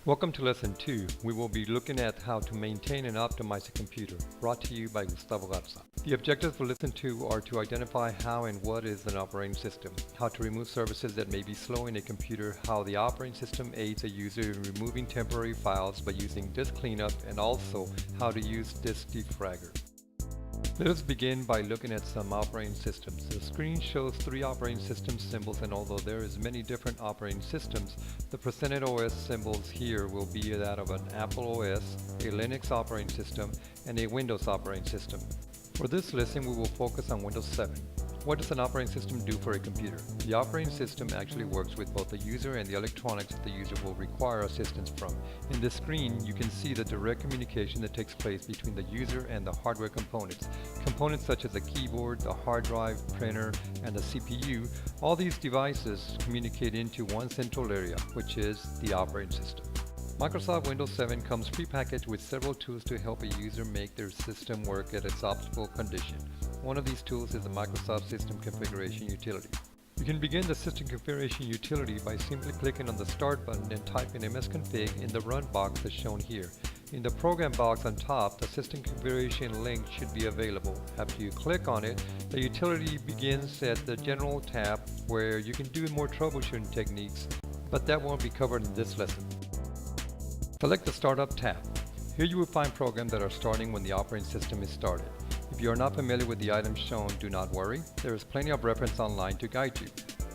Welcome to Lesson 2. We will be looking at how to maintain and optimize a computer, brought to you by Gustavo Garza. The objectives for Lesson 2 are to identify how and what is an operating system, how to remove services that may be slowing a computer, how the operating system aids a user in removing temporary files by using disk cleanup, and also how to use disk defragger. Let us begin by looking at some operating systems. The screen shows 3 operating system symbols, and although there is many different operating systems, the presented OS symbols here will be that of an Apple OS, a Linux operating system, and a Windows operating system. For this lesson, we will focus on Windows 7. What does an operating system do for a computer? The operating system actually works with both the user and the electronics that the user will require assistance from. In this screen, you can see the direct communication that takes place between the user and the hardware components. Components such as the keyboard, the hard drive, printer, and the CPU, all these devices communicate into one central area, which is the operating system. Microsoft Windows 7 comes prepackaged with several tools to help a user make their system work at its optimal condition. One of these tools is the Microsoft System Configuration Utility. You can begin the System Configuration Utility by simply clicking on the Start button and typing msconfig in the Run box as shown here. In the Program box on top, the System Configuration link should be available. After you click on it, the utility begins at the General tab, where you can do more troubleshooting techniques, but that won't be covered in this lesson. Select the Startup tab. Here you will find programs that are starting when the operating system is started. If you are not familiar with the items shown, do not worry. There is plenty of reference online to guide you.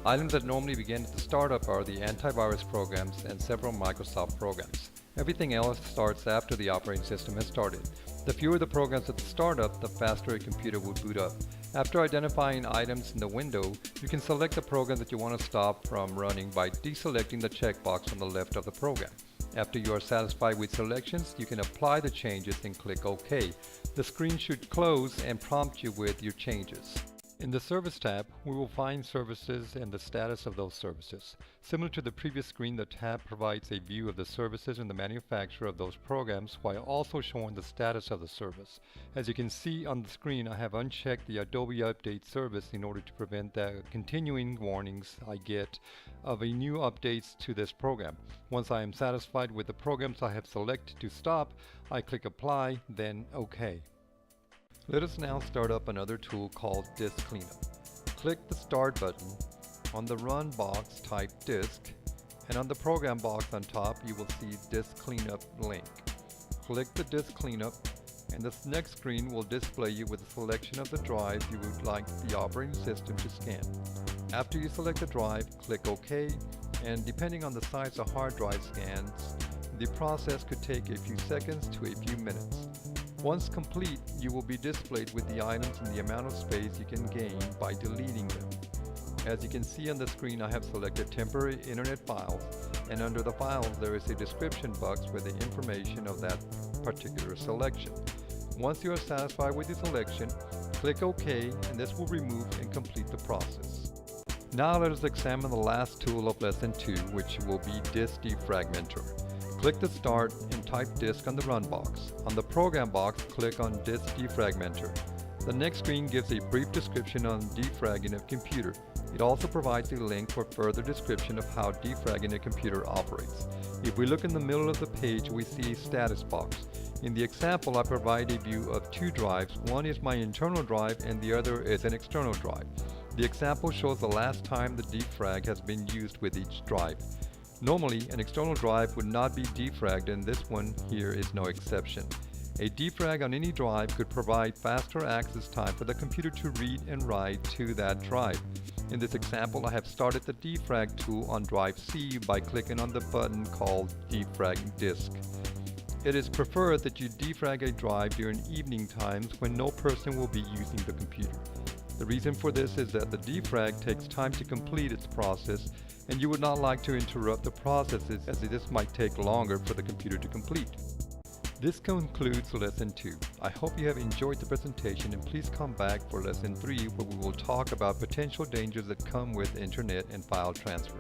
Items that normally begin at the startup are the antivirus programs and several Microsoft programs. Everything else starts after the operating system has started. The fewer the programs at the startup, the faster a computer will boot up. After identifying items in the window, you can select the program that you want to stop from running by deselecting the checkbox on the left of the program. After you are satisfied with selections, you can apply the changes and click OK. The screen should close and prompt you with your changes. In the Service tab, we will find services and the status of those services. Similar to the previous screen, the tab provides a view of the services and the manufacturer of those programs while also showing the status of the service. As you can see on the screen, I have unchecked the Adobe Update service in order to prevent the continuing warnings I get of a new updates to this program. Once I am satisfied with the programs I have selected to stop, I click Apply, then OK. Let us now start up another tool called Disk Cleanup. Click the Start button. On the Run box, type Disk, and on the Program box on top, you will see Disk Cleanup link. Click the Disk Cleanup, and this next screen will display you with a selection of the drives you would like the operating system to scan. After you select the drive, click OK, and depending on the size the hard drive scans, the process could take a few seconds to a few minutes. Once complete, you will be displayed with the items and the amount of space you can gain by deleting them. As you can see on the screen, I have selected temporary internet files, and under the files there is a description box with the information of that particular selection. Once you are satisfied with the selection, click OK, and this will remove and complete the process. Now let us examine the last tool of Lesson 2, which will be Disk Defragmenter. Click the Start and type Disk on the Run box. On the Program box, click on Disk Defragmenter. The next screen gives a brief description on defragging a computer. It also provides a link for further description of how defragging a computer operates. If we look in the middle of the page, we see a status box. In the example, I provide a view of 2 drives. One is my internal drive and the other is an external drive. The example shows the last time the defrag has been used with each drive. Normally, an external drive would not be defragged, and this one here is no exception. A defrag on any drive could provide faster access time for the computer to read and write to that drive. In this example, I have started the defrag tool on drive C by clicking on the button called Defrag Disk. It is preferred that you defrag a drive during evening times when no person will be using the computer. The reason for this is that the defrag takes time to complete its process, and you would not like to interrupt the processes, as this might take longer for the computer to complete. This concludes Lesson 2. I hope you have enjoyed the presentation, and please come back for Lesson 3, where we will talk about potential dangers that come with internet and file transfer.